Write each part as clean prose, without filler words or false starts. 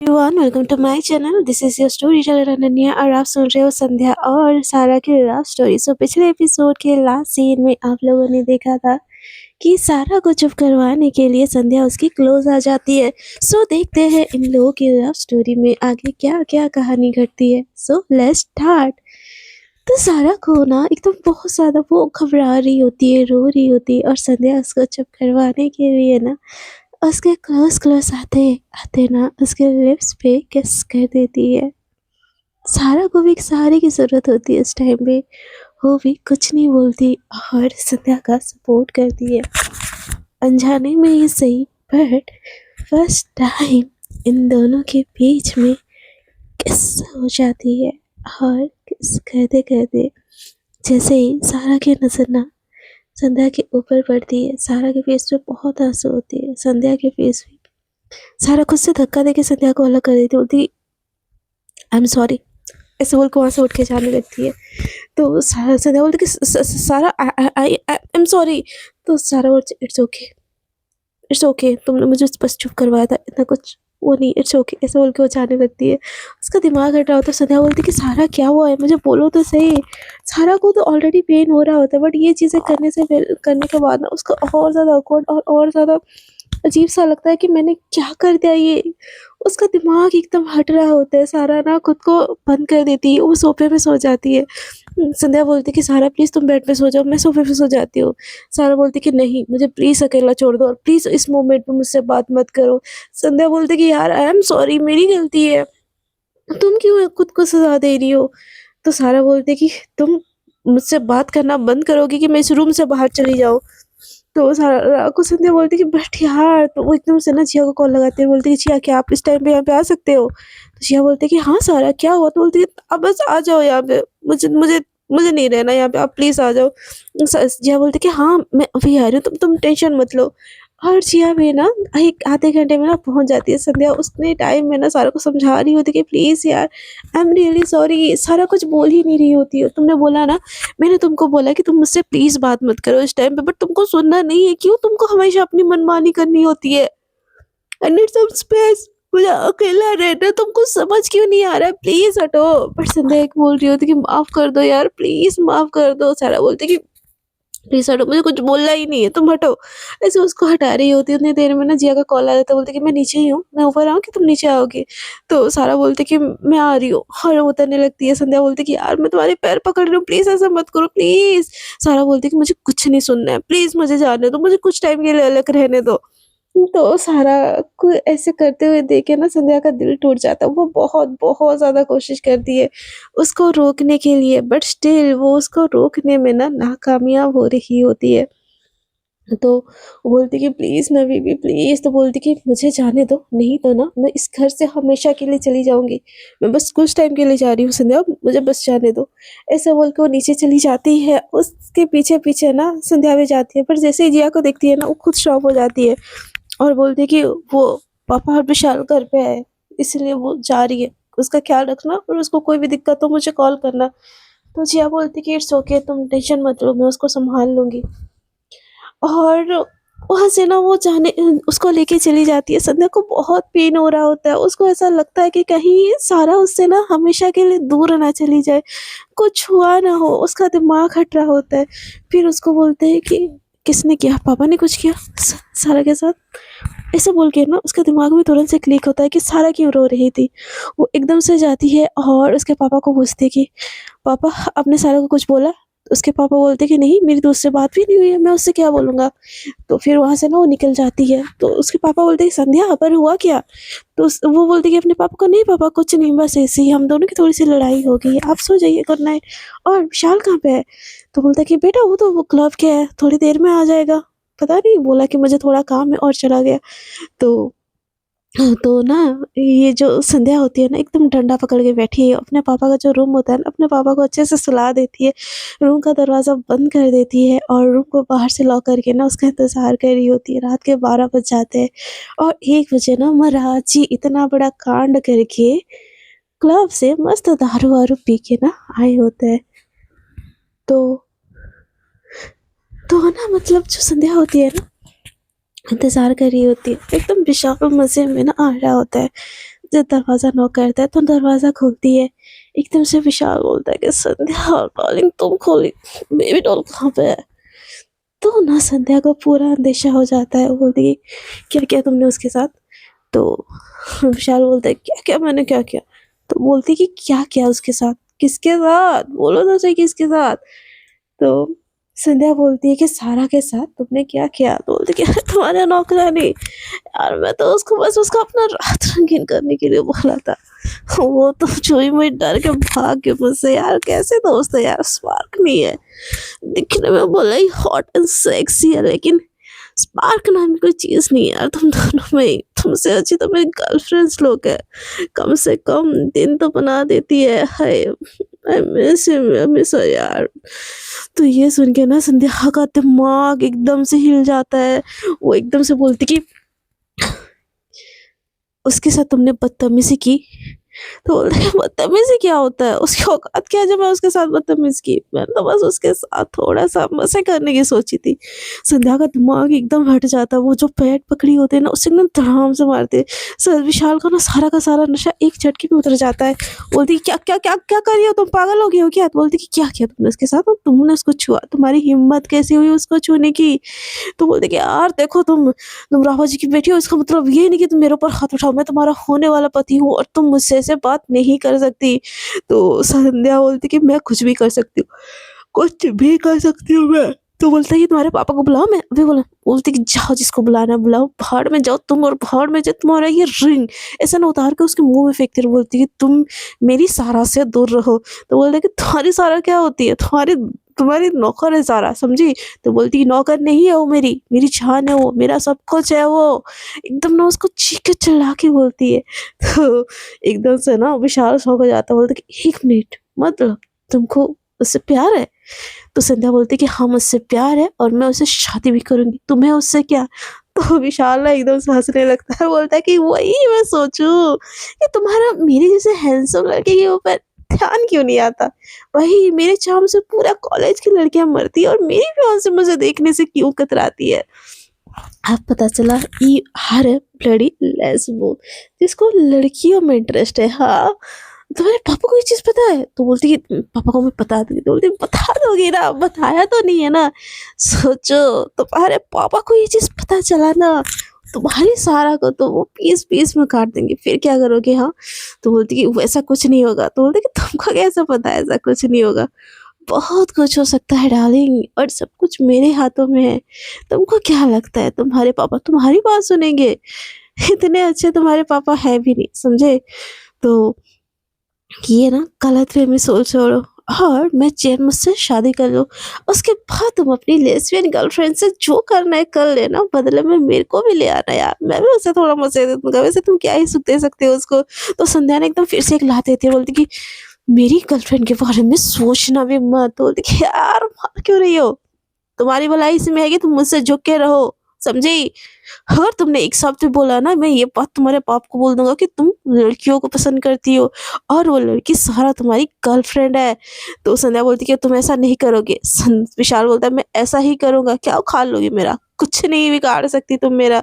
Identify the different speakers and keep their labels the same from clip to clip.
Speaker 1: Everyone, welcome to my channel. This is your story teller Ananya और आप सुन रहे हो संध्या और सारा की लव स्टोरी। सो पिछले एपिसोड के लास्ट सीन में आप लोगों ने देखा था कि सारा को चुप करवाने के लिए संध्या उसकी क्लोज आ जाती है। सो देखते हैं इन लोगों की लव स्टोरी में आगे क्या क्या कहानी घटती है। So let's start. तो सारा को ना एकदम बहुत ज्यादा वो घबरा रही होती है, रो रही होती है और संध्या उसको चुप करवाने के लिए ना उसके क्लोज क्लोज आते आते ना उसके लिप्स पे किस कर देती है। सारा को भी एक सहारे की जरूरत होती है इस टाइम पे। वो भी कुछ नहीं बोलती और संध्या का सपोर्ट करती है, अनजाने में ही सही, बट फर्स्ट टाइम इन दोनों के बीच में किस हो जाती है। और किस करते करते जैसे ही सारा की नजर ना संध्या के ऊपर पड़ती है, सारा के फेस पे बहुत आंसू होती है, संध्या के फेस पे सारा खुद से धक्का देके संध्या को अलग कर देती, बोलती आई एम सॉरी, ऐसे बोल के वहाँ से उठ के जाने लगती है। तो संध्या बोलती कि सारा आई एम सॉरी। तो सारा बोलती इट्स ओके, इट्स ओके, तुमने मुझे बस चुप करवाया था, इतना कुछ वो नहीं, इट्स ओके, ऐसे बोल के वो जाने लगती है। उसका दिमाग हट रहा होता है। संध्या बोलती कि सारा क्या हुआ है, मुझे बोलो तो सही। सारा को तो ऑलरेडी पेन हो रहा होता है, बट ये चीज़ें करने के बाद ना उसको और ज़्यादा awkward और ज़्यादा अजीब सा लगता है कि मैंने क्या कर दिया ये। उसका दिमाग एकदम हट रहा होता है। सारा ना खुद को बंद कर देती है, वो सोफे पे सो जाती है। संध्या बोलती कि सारा प्लीज़ तुम बेड पे सो जाओ, मैं सोफे पे सो जाती हूँ। सारा बोलती कि नहीं, मुझे प्लीज़ अकेला छोड़ दो और प्लीज़ इस मोमेंट में मुझसे बात मत करो। संध्या बोलती कि यार आई एम सॉरी, मेरी गलती है, तुम क्यों खुद को सजा दे रही हो। तो सारा बोलती कि तुम मुझसे बात करना बंद करोगी कि मैं इस रूम से बाहर चली जाऊँ। तो सारा को संध्या बोलती कि बट यार, तो वो एकदम से ना जिया को कॉल लगाते हैं, बोलती कि जिया क्या आप इस टाइम पे यहाँ पे आ सकते हो। तो जिया बोलती कि हाँ सारा क्या हुआ। तो बोलती है अब बस आ जाओ यहाँ पे, मुझे मुझे मुझे नहीं रहना यहाँ पे, आप प्लीज आ जाओ। जिया बोलती कि हाँ मैं अभी आ रही हूँ, तुम टेंशन मत लो। और जिया भी ना एक आधे घंटे में ना पहुंच जाती है। संध्या उसने टाइम में ना सारा को समझा रही होती कि प्लीज यार आई एम रियली सॉरी। सारा कुछ बोल ही नहीं रही होती है। तुमने बोला ना, मैंने तुमको बोला कि तुम मुझसे प्लीज बात मत करो इस टाइम पे, बट तुमको सुनना नहीं है। क्यों तुमको हमेशा अपनी मनमानी करनी होती है। आई नीड सम स्पेस, मुझे अकेला रहना, तुमको समझ क्यों नहीं आ रहा है, प्लीज हटो। बट संध्या एक बोल रही होती कि माफ कर दो यार, प्लीज माफ कर दो। सारा बोलती कि प्लीज हटो, मुझे कुछ बोलना ही नहीं है, तुम हटो। ऐसे उसको हटा रही होती है। उतनी देर में ना जिया का कॉल आ जाता है, बोलती कि मैं नीचे ही हूँ, मैं ऊपर आऊँ कि तुम नीचे आओगी। तो सारा बोलती कि मैं आ रही हूँ और वो उतरने लगती है। संध्या बोलती कि यार मैं तुम्हारे पैर पकड़ रही हूँ, प्लीज ऐसा मत करो प्लीज। सारा बोलती कि मुझे कुछ नहीं सुनना है, प्लीज मुझे जाने दो, मुझे कुछ टाइम के लिए अलग रहने दो। तो सारा को ऐसे करते हुए देख के ना संध्या का दिल टूट जाता है। वो बहुत बहुत ज़्यादा कोशिश करती है उसको रोकने के लिए, बट स्टिल वो उसको रोकने में ना नाकामयाब हो रही होती है। तो वो बोलती कि प्लीज़ ना बेबी प्लीज़। तो बोलती कि मुझे जाने दो, नहीं तो ना मैं इस घर से हमेशा के लिए चली जाऊंगी, मैं बस कुछ टाइम के लिए जा रही हूँ संध्या, मुझे बस जाने दो। ऐसा बोल के वो नीचे चली जाती है। उसके पीछे पीछे ना संध्या भी जाती है, पर जैसे ही जिया को देखती है ना वो खुद शॉक हो जाती है और बोलती है कि वो पापा और विशाल घर पे है, इसलिए वो जा रही है, उसका ख्याल रखना और उसको कोई भी दिक्कत हो मुझे कॉल करना। तो जिया बोलती कि इट्स ओके, तुम टेंशन मत लो, मैं उसको संभाल लूंगी। और वहाँ से ना वो जाने उसको लेके चली जाती है। संध्या को बहुत पेन हो रहा होता है। उसको ऐसा लगता है कि कहीं सारा उससे ना हमेशा के लिए दूर ना चली जाए, कुछ हुआ ना हो। उसका दिमाग हट रहा होता है। फिर उसको बोलते हैं कि किसने किया, पापा ने कुछ किया सारा के साथ। ऐसे बोल के ना उसके दिमाग में तुरंत से क्लिक होता है कि सारा क्यों रो रही थी। वो एकदम से जाती है और उसके पापा को पूछती है कि पापा आपने सारा को कुछ बोला। तो उसके पापा बोलते कि नहीं, मेरी तो उससे बात भी नहीं हुई है, मैं उससे क्या बोलूँगा। तो फिर वहाँ से ना वो निकल जाती है। तो उसके पापा बोलते कि संध्या पर हुआ क्या। तो वो बोलती कि अपने पापा को, नहीं पापा कुछ नहीं, बस ऐसे ही हम दोनों की थोड़ी सी लड़ाई हो गई है, आप सो जाइए, गुड नाइट। और विशाल कहाँ पे है। तो बोलता कि बेटा वो तो वो क्लब के है, थोड़ी देर में आ जाएगा, पता नहीं बोला कि मुझे थोड़ा काम है और चला गया। तो तो ना ये जो संध्या होती है ना एकदम डंडा पकड़ के बैठी है। अपने पापा का जो रूम होता है ना, अपने पापा को अच्छे से सुला देती है, रूम का दरवाज़ा बंद कर देती है और रूम को बाहर से लॉक करके ना उसका इंतज़ार कर रही होती है। रात के 12 बज जाते हैं और 1 बजे ना महाराज जी इतना बड़ा कांड करके क्लब से मस्त दारू-वारू पी के ना आए होते हैं। तो ना मतलब जो संध्या होती है ना इंतज़ार कर रही होती है, एकदम बेशर्म मज़े में ना आ रहा होता है। जब दरवाज़ा नॉक करता है तो दरवाज़ा खोलती है। एकदम से विशाल बोलता है कि संध्या डार्लिंग तुम खोली, बेबी डॉल कहाँ पे है? तो ना संध्या को पूरा अंदेशा हो जाता है। वो बोलती है क्या किया तुमने उसके साथ? तो विशाल बोलता है क्या क्या मैंने क्या किया? तो बोलती है कि क्या किया उसके साथ? किसके साथ? बोलो तो सही किसके साथ? तो संध्या बोलती है कि सारा के साथ। तुमने क्या किया? तो बोलती है कि तुम्हारे नौकरानी। यार मैं तो उसको बस उसका अपना रात रंगीन करने के लिए बोला था। वो तो चोई मुई डर के भाग के मुझसे। यार कैसे दोस्त है यार, स्पार्क नहीं है। दिखने में भले ही हॉट एंड सेक्सी है लेकिन स्पार्क नाम की कोई चीज नहीं है यार तुम दोनों में ही। तुमसे अच्छी तो मेरी गर्लफ्रेंड्स लोग है। कम से कम दिन तो बना देती है। हाय आई मिस हर यार। तो ये सुन के ना संध्या का दिमाग एकदम से हिल जाता है। वो एकदम से बोलती कि उसके साथ तुमने बदतमीजी की? तो बोलते हैं बदतमीजी क्या होता है? उसकी औकात क्या है जब मैं उसके साथ बदतमीज की? मैंने तो बस उसके साथ थोड़ा सा मजे करने की सोची थी। संध्या का दिमाग एकदम हट जाता है। वो जो पैर पकड़ी होते हैं ना उसे एकदम धड़ाम से मारते। सर विशाल का ना सारा नशा एक झटके में उतर जाता है। बोलती क्या क्या क्या क्या कर रही हो तुम? पागल हो गई हो क्या? तो बोलती कि क्या किया तुमने उसके साथ और तुमने उसको छुआ? तुम्हारी हिम्मत कैसी हुई उसको छूने की? तो बोलते कि यार देखो तुम राघव जी की बेटी हो, इसका मतलब ये नहीं कि तुम मेरे ऊपर हाथ उठाओ। मैं तुम्हारा होने वाला पति हूँ और तुम मुझसे ऐसे बात नहीं कर सकती। तो संध्या बोलती कि मैं कुछ भी कर सकती हूँ, कुछ भी कर सकती हूँ मैं। तो बोलता है कि तुम्हारे पापा को बुलाओ, मैं अभी बोला। बोलती कि जाओ जिसको बुलाना है बुलाओ, भाड़ में जाओ तुम और भाड़ में जाओ तुम्हारा ये रिंग। ऐसा ना उतार के उसके मुंह में फेंकती रहो। बोलती कि तुम मेरी सारा से दूर रहो। तो बोलते कि तुम्हारी सारा क्या होती है? तुम्हारी तुम्हारी नौकर है सारा, समझी? तो बोलती कि नौकर नहीं है वो, मेरी जान है वो, मेरा सब कुछ है वो। एकदम ना उसको चीख के चिल्ला के बोलती है। तो एकदम से ना विशाल शौक हो जाता है। बोलते कि एक मिनट, मतलब तुमको उससे प्यार है? तो संध्या बोलती कि हाँ मुझसे प्यार है और मैं उससे शादी भी करूंगी, तुम्हें उससे क्या? तो विशाल ना एकदम से हंसने लगता है। बोलता है कि वही मैं सोचूं कि तुम्हारा मेरे जैसे हैंडसम लड़के के ऊपर ध्यान क्यों नहीं आता? वही मेरे चार्म से पूरा कॉलेज की लड़कियां मरती है और मेरी फियांसे मुझे देखने से क्यों कतराती है? अब पता चला ये हर ब्लडी लेस्बो जिसको लड़कियों में इंटरेस्ट है। हाँ तुम्हारे पापा को ये चीज पता है? तो बोलती कि पापा को मैं बता दूंगी। तो बोलती बता दोगी ना, बताया तो नहीं है ना? सोचो तुम्हारे पापा को ये चीज पता चला ना, तुम्हारी सारा को तो वो पीस पीस में काट देंगे। फिर क्या करोगे? हाँ तो बोलती कि वैसा कुछ नहीं होगा। तो बोलती कि तुमको कैसे पता है ऐसा कुछ नहीं होगा? बहुत कुछ हो सकता है डार्लिंग और सब कुछ मेरे हाथों में है। तुमको क्या लगता है तुम्हारे पापा तुम्हारी बात सुनेंगे? इतने अच्छे तुम्हारे पापा है भी नहीं, समझे? तो ये ना गलतफहमी सोच छोड़ो और मैं चैन मुझसे शादी कर लो। उसके बाद तुम अपनी लेस्बियन गर्लफ्रेंड से जो करना है कर लेना, बदले में मेरे को भी ले आना यार, मैं भी उसे थोड़ा मजे दे दूंगा। वैसे तुम क्या ही सुख दे सकते हो उसको? तो संध्या ने एकदम फिर से एक लात देती है। बोलती कि मेरी गर्लफ्रेंड के बारे में सोचना भी मत। बोलती कि यार मार क्यों रही हो? तुम्हारी भलाई इसमें है कि तुम मुझसे झुक के रहो, समझी? अगर तुमने एक शब्द भी बोला ना, मैं ये बात तुम्हारे पाप को बोल दूंगा कि तुम लड़कियों को पसंद करती हो और वो लड़की सारा तुम्हारी गर्लफ्रेंड है। तो संध्या बोलती कि तुम ऐसा नहीं करोगे। विशाल बोलता है मैं ऐसा ही करूंगा। क्या उखाड़ लोगी मेरा? कुछ नहीं बिगाड़ सकती तुम मेरा,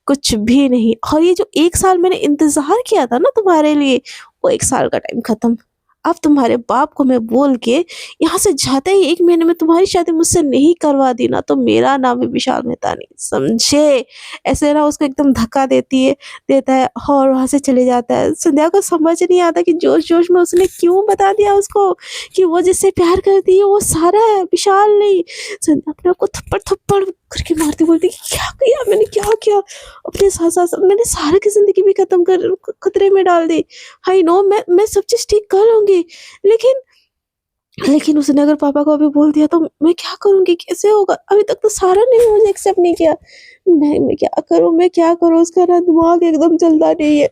Speaker 1: कुछ भी नहीं। और ये जो 1 साल मैंने इंतजार किया था ना तुम्हारे लिए, वो 1 साल का टाइम खत्म। अब तुम्हारे बाप को मैं बोल के यहाँ से जाते ही 1 महीने में तुम्हारी शादी मुझसे नहीं करवा दी ना, तो मेरा नाम भी विशाल मेहता नहीं, समझे? ऐसे ना उसको एकदम धक्का देता है और वहां से चले जाता है। संध्या को समझ नहीं आता कि जोश जोश में उसने क्यों बता दिया उसको कि वो जिससे प्यार करती है वो सारा है, विशाल नहीं। संध्या अपने आप को थप्पड़ थप्पड़ करके मारती, बोलती कि क्या किया मैंने, क्या किया? अपने साथ साथ मैंने सारा की जिंदगी भी खत्म कर खतरे में डाल दी। आई नो मैं सब चीज ठीक कर लूंगी, लेकिन लेकिन उसने अगर पापा को अभी बोल दिया तो मैं क्या करूंगी? कैसे होगा? अभी तक तो सारा ने मुझे एक्सेप्ट नहीं किया। मैं क्या करूं, मैं क्या करूं? उसका ना दिमाग एकदम चलता नहीं है।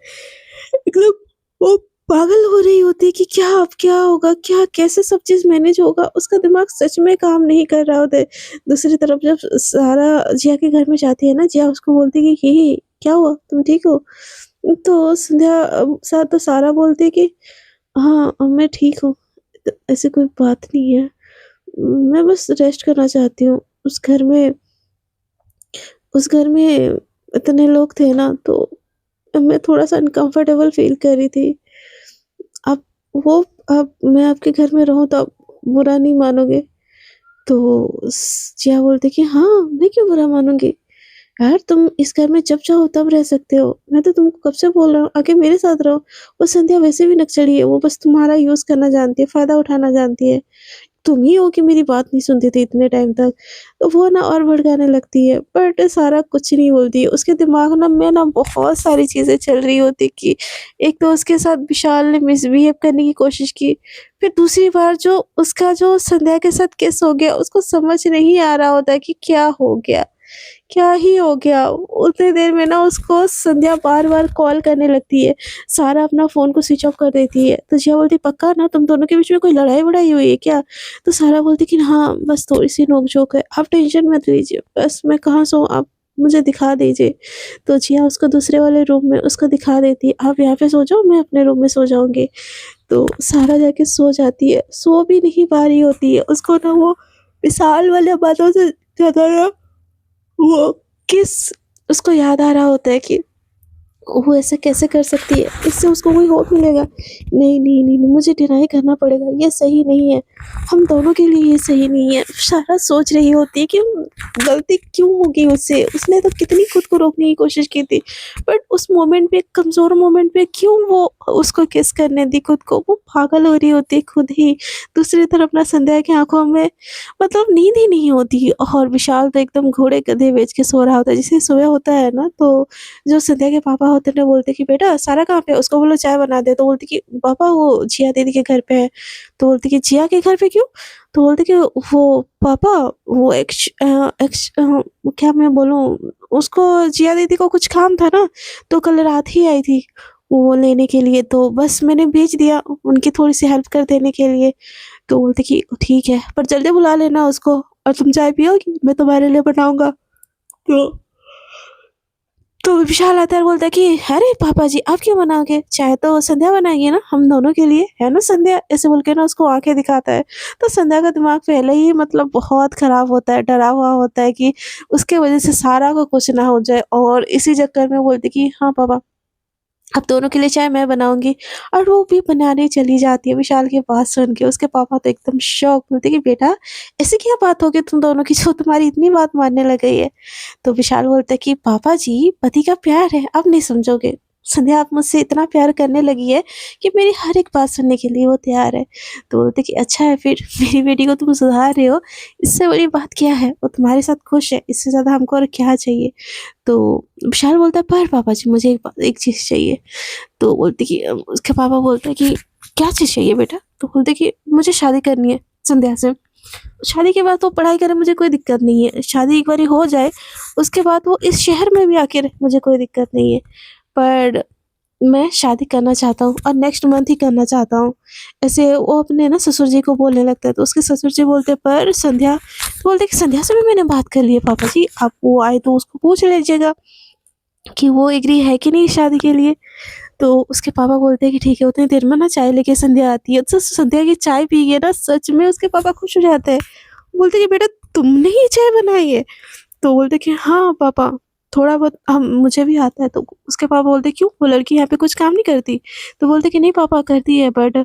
Speaker 1: एकदम वो पागल हो रही होती है कि क्या अब क्या होगा, क्या कैसे सब चीज मैनेज होगा। उसका दिमाग सच में काम नहीं कर रहा होता है। दूसरी तरफ जब सारा जिया के घर में जाती है ना, जिया उसको बोलती है कि ये क्या हुआ, तुम ठीक हो? तो संध्या तो सारा बोलती है कि हाँ मैं ठीक हूँ, ऐसी कोई बात नहीं है, मैं बस रेस्ट करना चाहती हूँ। उस घर में इतने लोग थे ना, तो मैं थोड़ा-सा अनकम्फ़र्टेबल फ़ील कर रही थी। अब वो अब मैं आपके घर में रहूँ तो आप बुरा नहीं मानोगे? तो जिया बोलती कि हाँ, मैं क्यों बुरा मानूँगी? यार तुम इस घर में जब चाहो तब रह सकते हो। मैं तो तुमको कब से बोल रहा हूँ आके मेरे साथ रहो। वो संध्या वैसे भी नकचढ़ी है, वो बस तुम्हारा यूज़ करना जानती है, फ़ायदा उठाना जानती है। तुम ही हो कि मेरी बात नहीं सुनती थी इतने टाइम तक। तो वो ना और भड़काने लगती है, बट सारा कुछ नहीं बोलती है। उसके दिमाग ना में ना बहुत सारी चीज़ें चल रही होती कि एक तो उसके साथ विशाल ने मिसबिहेव करने की कोशिश की, फिर दूसरी बार जो उसका जो संध्या के साथ किस हो गया, उसको समझ नहीं आ रहा होता है कि क्या हो गया? क्या ही हो गया? उतनी देर में ना उसको संध्या बार-बार कॉल करने लगती है। सारा अपना फ़ोन को स्विच ऑफ कर देती है। तो जिया बोलती, "पक्का ना तुम दोनों के बीच में कोई लड़ाई-वड़ाई हुई है क्या?" तो सारा बोलती कि, "हाँ, बस थोड़ी-सी नोक-झोंक है। आप टेंशन मत लीजिए। बस मैं कहाँ सोऊँ, आप मुझे दिखा दीजिए।" तो जिया उसको दूसरे वाले रूम में उसको दिखा देती है, "आप यहाँ पे सो जाओ, मैं अपने रूम में सो जाऊँगी।" तो सारा जाके सो जाती है। सो भी नहीं पा रही होती है। उसको ना वो विशाल वाले बातों से ज़्यादा ना वो किस उसको याद आ रहा होता है कि वो ऐसे कैसे कर सकती है? इससे उसको कोई होप मिलेगा। नहीं, नहीं, नहीं, नहीं मुझे डिनाई करना पड़ेगा, ये सही नहीं है। हम दोनों के लिए ये सही नहीं है। सारा सोच रही होती है कि गलती क्यों होगी उससे? उसने तो कितनी खुद को रोकने की कोशिश की थी। बट उस मोमेंट पे कमज़ोर मोमेंट पे क्यों वो उसको किस करने दी खुद को? वो पागल हो रही होती है खुद ही। दूसरी तरफ ना संध्या की आँखों में मतलब नींद ही नहीं होती और विशाल तो एकदम घोड़े गधे बेच के सो रहा होता है। जैसे सोया होता है ना तो जो संध्या के पापा होते हैं बोलते कि बेटा सारा कहाँ पे है? उसको बोलो चाय बना दे। तो बोलती कि पापा वो जिया दीदी के घर पे है। तो बोलती कि जिया के घर पे क्यों? तो बोलती कि वो पापा वो क्या मैं बोलूँ उसको जिया दीदी को कुछ काम था ना तो कल रात ही आई थी वो लेने के लिए तो बस मैंने भेज दिया उनकी थोड़ी-सी हेल्प कर देने के लिए। तो बोलती कि ठीक है पर जल्दी बुला लेना उसको और तुम चाय पियोगी? मैं तुम्हारे लिए बनाऊँगा। तो तो विशाल आता है और बोलता है कि अरे पापा जी आप क्यों बनाओगे? चाय तो संध्या बनाएगी ना हम दोनों के लिए, है ना संध्या? ऐसे बोल के ना उसको आँखें दिखाता है। तो संध्या का दिमाग पहले ही मतलब बहुत खराब होता है, डरा हुआ होता है कि उसके वज़ह से सारा को कुछ ना हो जाए और इसी चक्कर में बोलती कि हाँ पापा अब दोनों के लिए चाय मैं बनाऊँगी और वो भी बनाने चली जाती है विशाल की बात सुन के। उसके पापा तो एकदम शॉक बोलते कि बेटा ऐसी क्या बात हो गई तुम दोनों की जो तुम्हारी इतनी बात मानने लग गई है? तो विशाल बोलता है कि पापा जी पति का प्यार है, अब नहीं समझोगे। संध्या अब मुझसे इतना प्यार करने लगी है कि मेरी हर एक बात सुनने के लिए वो तैयार है। तो बोलते कि अच्छा है फिर मेरी बेटी को तुम सुधार रहे हो, इससे बड़ी बात क्या है? वो तुम्हारे साथ खुश है, इससे ज़्यादा हमको और क्या चाहिए? तो विशाल बोलता है पर पापा जी मुझे एक चीज़ चाहिए। तो बोलती कि उसके पापा बोलते हैं कि क्या चीज़ चाहिए बेटा? तो बोलते कि मुझे शादी करनी है संध्या से। शादी के बाद वो पढ़ाई करे मुझे कोई दिक्कत नहीं है। शादी एक बारी हो जाए उसके बाद वो इस शहर में भी आके रहे मुझे कोई दिक्कत नहीं है। पर मैं शादी करना चाहता हूँ और नेक्स्ट मंथ ही करना चाहता हूँ। ऐसे वो अपने ना ससुर जी को बोलने लगता है तो उसके ससुर जी बोलते पर संध्या तो बोलते कि संध्या से भी मैंने बात कर ली है पापा जी, आप वो आए तो उसको पूछ लीजिएगा कि वो एग्री है कि नहीं शादी के लिए। तो उसके पापा बोलते हैं कि ठीक है उतनी देर में ना चाय लेके संध्या आती है। तो संध्या की चाय पी के ना सच में उसके पापा खुश हो जाते हैं। बोलते हैं कि बेटा तुमने ही चाय बनाई है? तो बोलते कि हाँ पापा, थोड़ा बहुत हम मुझे भी आता है। तो उसके पापा बोलते क्यों? वो लड़की यहाँ पे कुछ काम नहीं करती? तो बोलते कि नहीं पापा करती है बट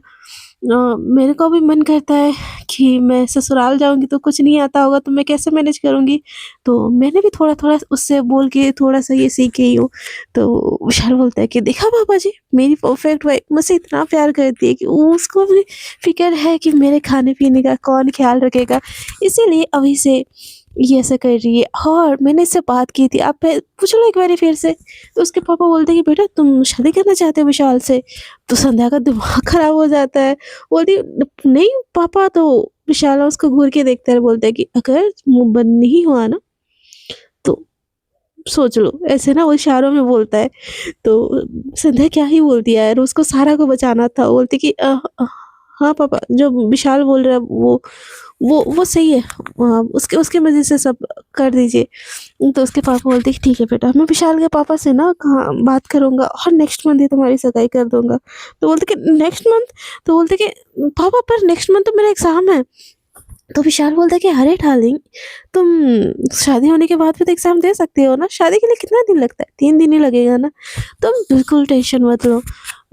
Speaker 1: मेरे को भी मन करता है कि मैं ससुराल जाऊँगी तो कुछ नहीं आता होगा तो मैं कैसे मैनेज करूँगी? तो मैंने भी थोड़ा-थोड़ा उससे बोल के थोड़ा-सा ये सीख गई हूँ। तो विशाल बोलता है कि देखा पापा जी, मेरी परफेक्ट वाइफ़ मुझसे इतना प्यार करती है कि उसको भी फ़िक्र है कि मेरे खाने-पीने का कौन ख़्याल रखेगा। इसीलिए अभी से ये ऐसा कर रही है और मैंने इससे बात की थी, आप पूछ लो एक बारी फिर से। तो उसके पापा बोलते हैं कि बेटा तुम शादी करना चाहते हो विशाल से? तो संध्या का दिमाग खराब हो जाता है। बोलती नहीं पापा। तो विशाल उसको घूर के देखता है और बोलता है कि अगर मुँह बंद नहीं हुआ ना तो सोच लो। ऐसे ना वो इशारों में बोलता है। तो संध्या क्या ही बोलती है यार, उसको सारा को बचाना था। बोलती कि हाँ पापा जो विशाल बोल रहा है वो सही है। उसके उसके मर्ज़ी से सब कर दीजिए। तो उसके पापा बोलते कि ठीक है बेटा मैं विशाल के पापा से ना कहाँ बात करूँगा और नेक्स्ट मंथ ही तुम्हारी सगाई कर दूँगा। तो बोलते कि नेक्स्ट मंथ? तो बोलते कि पापा पर नेक्स्ट मंथ तो मेरा एग्ज़ाम है। तो विशाल बोलता है कि अरे डार्लिंग, तुम शादी होने के बाद भी तो एग्ज़ाम दे सकते हो ना, शादी के लिए कितना दिन लगता है? 3 दिन ही लगेगा ना, तुम बिल्कुल टेंशन मत लो,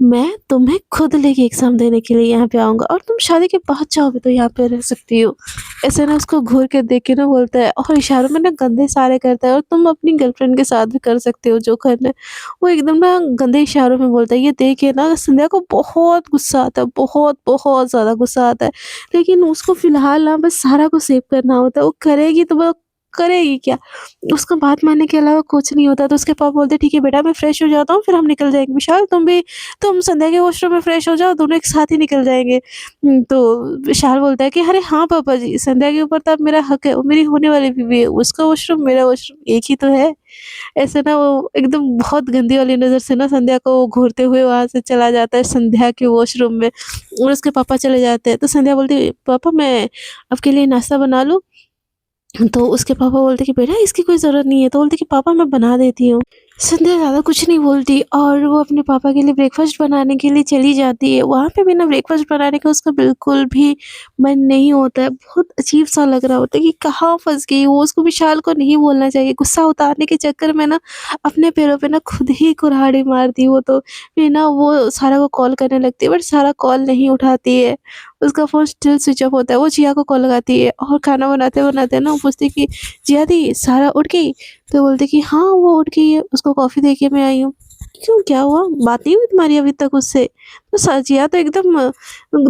Speaker 1: मैं तुम्हें खुद लेके एग्ज़ाम देने के लिए यहाँ पे आऊँगा और तुम शादी के बाद चाहोगे तो यहाँ पे रह सकती हो। ऐसे ना उसको घूर के देख के ना बोलता है और इशारों में ना गंदे इशारे करता है और तुम अपनी गर्लफ्रेंड के साथ भी कर सकते हो जो करना है। वो एकदम ना गंदे इशारों में बोलता है, ये देख के ना संध्या को बहुत गुस्सा आता है, बहुत ज़्यादा गुस्सा आता है। लेकिन उसको फ़िलहाल ना बस सारा को सेव करना होता है, वो करेगी तो वो करेगी क्या? उसका बात मानने के अलावा कुछ नहीं होता, तो उसके पापा बोलते हैं, "ठीक है बेटा, मैं फ्रेश हो जाता हूँ, फिर हम निकल जाएँगे। विशाल तुम संध्या के वॉशरूम में फ्रेश हो जाओ, दोनों एक साथ ही निकल जाएँगे।" तो विशाल बोलता है कि, "अरे हाँ पापा जी, संध्या के ऊपर तो अब मेरा हक है, वो मेरी होने वाली बीवी है, उसका वॉशरूम, मेरा वॉशरूम एक ही तो है।" ऐसे ना वो एकदम बहुत गंदी वाली नज़र से ना संध्या को घूरते हुए वहाँ से चला जाता है संध्या के वॉशरूम में और उसके पापा चले जाते हैं। तो संध्या बोलती है, "पापा मैं आपके लिए नाश्ता बना लूँ?" तो उसके पापा बोलते कि बेटा इसकी कोई ज़रूरत नहीं है, तो बोलती कि पापा मैं बना देती हूँ। संध्या ज़्यादा कुछ नहीं बोलती और वो अपने पापा के लिए ब्रेकफ़ास्ट बनाने के लिए चली जाती है। वहाँ पे भी ना ब्रेकफ़ास्ट बनाने का उसका बिल्कुल भी मन नहीं होता है, बहुत अजीब-सा लग रहा होता है कि कहाँ फँस गई वो, उसको विशाल को नहीं बोलना चाहिए। गुस्सा उतारने के चक्कर में ना अपने पैरों पे ना खुद ही कुल्हाड़ी मार दी वो तो। फिर ना वो सारा को कॉल करने लगती है बट सारा कॉल नहीं उठाती है। उसका फ़ोन स्टिल स्विच ऑफ होता है, वो जिया को कॉल लगाती है और खाना बनाते-बनाते ना वो पूछती है कि जिया दी सारा उठ गई? तो बोलती कि हाँ, वो उठ गई है, उसको कॉफ़ी दे के मैं आई हूँ। क्यों क्या हुआ? बात नहीं हुई तुम्हारी अभी तक उससे? तो जिया तो एकदम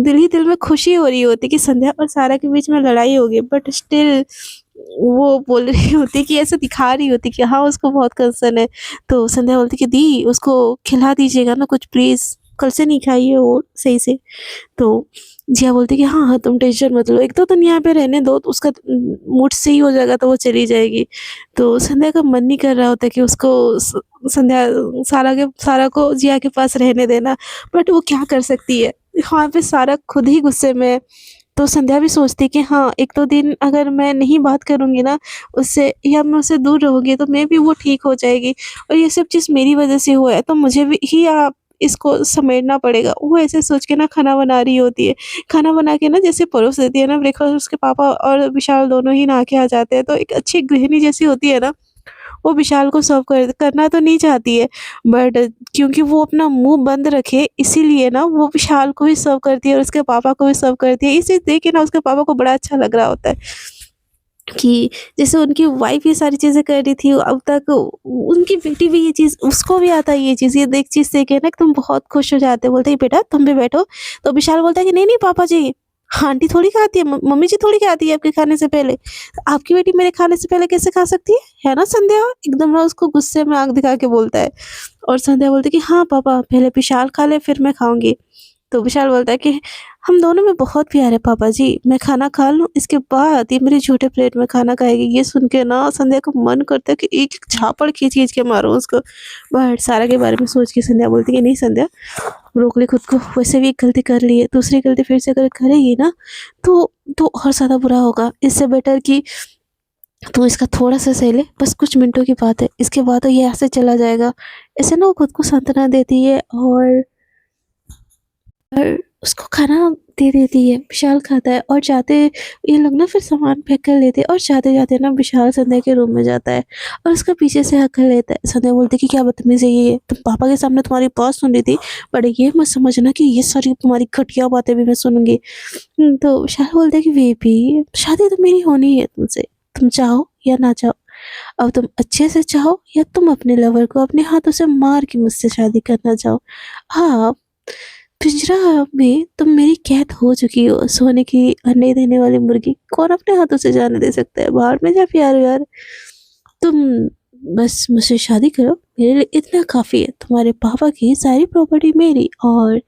Speaker 1: दिल ही दिल में खुशी हो रही होती कि संध्या और सारा के बीच में लड़ाई हो गई बट स्टिल वो बोल रही होती कि ऐसे दिखा रही होती कि हाँ, उसको बहुत कंसर्न है। तो संध्या बोलती कि दी उसको खिला दीजिएगा ना कुछ प्लीज़, कल से नहीं खाई है वो सही से। तो जिया बोलती कि हाँ, हाँ, तुम टेंशन मत लो, 1-2 दिन यहाँ पे रहने दो, तो उसका मूड सही हो जाएगा तो वो चली जाएगी। तो संध्या का मन नहीं कर रहा होता कि उसको संध्या सारा को जिया के पास रहने देना, बट वो क्या कर सकती है? वहाँ पे सारा खुद ही गुस्से में है। तो संध्या भी सोचती है कि हाँ, 1-2 दिन अगर मैं नहीं बात करूँगी ना उससे या मैं उससे दूर रहूँगी तो मेबी वो ठीक हो जाएगी और ये सब चीज़ मेरी वज़ह से हुआ है तो मुझे भी ही आप इसको समेटना पड़ेगा। वो ऐसे सोच के ना खाना बना रही होती है। खाना बना के ना जैसे परोस देती है ना ब्रेकफ़ास्ट उसके पापा और विशाल दोनों ही नहा के आ जाते हैं। तो एक अच्छी गृहिणी जैसी होती है ना, वो विशाल को सर्व करना तो नहीं चाहती है बट क्योंकि वो अपना मुँह बंद रखे इसीलिए ना वो विशाल को ही सर्व करती है और उसके पापा को भी सर्व करती है। ये चीज़ देख के ना उसके पापा को बड़ा अच्छा लग रहा होता है कि जैसे उनकी वाइफ़ ये सारी चीज़ें कर रही थी अब तक उनकी बेटी भी ये चीज़ उसको भी आता है ये चीज़, ये चीज़ देख के ना एकदम बहुत खुश हो जाते हैं। बोलते हैं बेटा तुम भी बैठो, तो विशाल बोलता है कि नहीं, नहीं पापा जी, आंटी थोड़ी खाती है, मम्मी जी थोड़ी खाती है आपके खाने से पहले। आपकी बेटी मेरे खाने से पहले कैसे खा सकती है ना संध्या? एकदम ना उसको गुस्से में आँख दिखा के बोलता है और संध्या बोलती है कि हाँ पापा पहले विशाल खा ले फिर मैं खाऊँगी। तो विशाल बोलता है कि हम दोनों में बहुत प्यार है पापा जी, मैं खाना खा लूँ इसके बाद ये मेरे छोटे प्लेट में खाना खाएगी। ये सुन के ना संध्या को मन करता है कि एक झापड़ खींच-खींच के मारूँ उसको। बट सारा के बारे में सोच के संध्या बोलती है कि नहीं संध्या, रोक ले खुद को, वैसे भी एक गलती कर ली है, दूसरी गलती फिर से अगर करेगी ना तो और ज़्यादा बुरा होगा। इससे बेटर कि तू इसका थोड़ा-सा सह ले, बस कुछ मिनटों की बात है, इसके बाद तो ये यहाँ से चला जाएगा। ऐसे ना वो खुद को सांत्वना देती है और उसको खाना दे देती है। विशाल खाता है और जाते ये लोग ना फिर सामान पैक कर लेते हैं और जाते-जाते ना विशाल संध्या के रूम में जाता है और उसका पीछे से हग कर लेता है। संध्या बोलती है कि क्या बदतमीज़ी है ये? तुम पापा के सामने तुम्हारी बात सुन रही थी, बट ये मत समझना कि ये सारी तुम्हारी घटिया बातें भी मैं सुनूँगी। तो विशाल बोलता है कि बेबी शादी तो मेरी होनी है तुमसे, तुम चाहो या ना चाहो। अब तुम अच्छे से चाहो या तुम अपने लवर को अपने हाथों से मार के मुझसे शादी करना चाहो। आप पिंजरा में तुम मेरी कैद हो चुकी हो, सोने की अंडे देने वाली मुर्गी, कौन अपने हाथों से जाने दे सकता है? बाहर में जा प्यार व्यार। तुम बस मुझसे शादी करो, मेरे लिए इतना काफ़ी है। तुम्हारे पापा की सारी प्रॉपर्टी मेरी और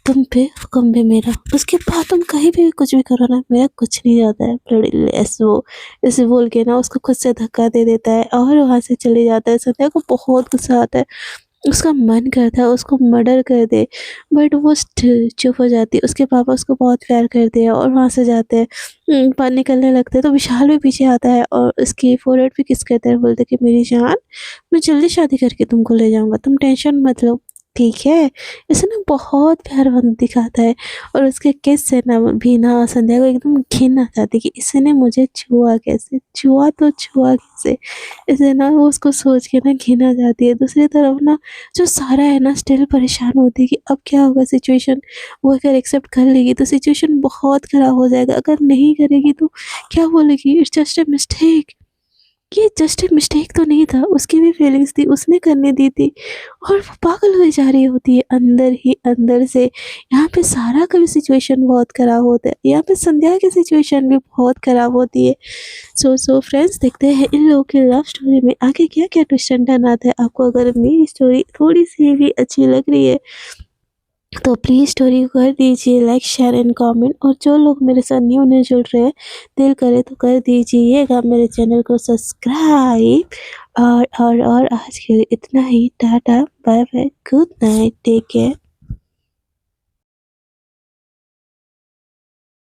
Speaker 1: तुम पे हुक्म भी मेरा। उसके बाद तुम कहीं भी कुछ भी करो ना, मेरा कुछ नहीं जाता है। ब्लडी लेस वो ऐसे बोल के ना उसको खुद से धक्का दे देता है और वहाँ से चले जाता है। संध्या को बहुत गुस्सा आता है। उसका मन करता है उसको मर्डर कर दे बट वो स्टिल चुप हो जाती है। उसके पापा उसको बहुत प्यार करते हैं और वहाँ से जाते हैं। बाहर निकलने लगते हैं तो विशाल भी पीछे आता है और उसकी फोrehead पे किस करता है, बोलते कि मेरी जान मैं जल्दी शादी करके तुमको ले जाऊँगा, तुम टेंशन मत लो। ठीक है? इसे ना बहुत प्यार-वन दिखाता है और उसके किस से ना भी ना संध्या को एकदम घिन आ जाती है कि इसने मुझे छुआ कैसे? छुआ तो छुआ कैसे? इसे ना वो उसको सोच के ना घिन आ जाती है। दूसरी तरफ ना जो सारा है ना स्टिल परेशान होती है कि अब क्या होगा सिचुएशन, वो अगर एक्सेप्ट कर लेगी तो सिचुएशन बहुत ख़राब हो जाएगा, अगर नहीं करेगी तो क्या बोलेगी इट्स जस्ट अ मिस्टेक। ये जस्ट एक मिस्टेक तो नहीं था, उसकी भी फीलिंग्स थी, उसने करने दी थी और वो पागल हुई जा रही होती है अंदर ही अंदर से। यहाँ पे सारा का भी सिचुएशन बहुत ख़राब होता है, यहाँ पे संध्या की सिचुएशन भी बहुत ख़राब होती है। सो फ्रेंड्स, देखते हैं इन लोगों की लव स्टोरी में आगे क्या-क्या ट्विस्ट एंड टर्न आता है। आपको अगर मेरी स्टोरी थोड़ी-सी भी अच्छी लग रही है तो प्लीज़ स्टोरी को कर दीजिए लाइक, शेयर एंड कमेंट, और जो लोग मेरे साथ न्यू न्यू जुड़ रहे हैं, दिल करे तो कर दीजिएगा मेरे चैनल को सब्सक्राइब। और आज के लिए इतना ही। Tata, bye bye, good night, take care.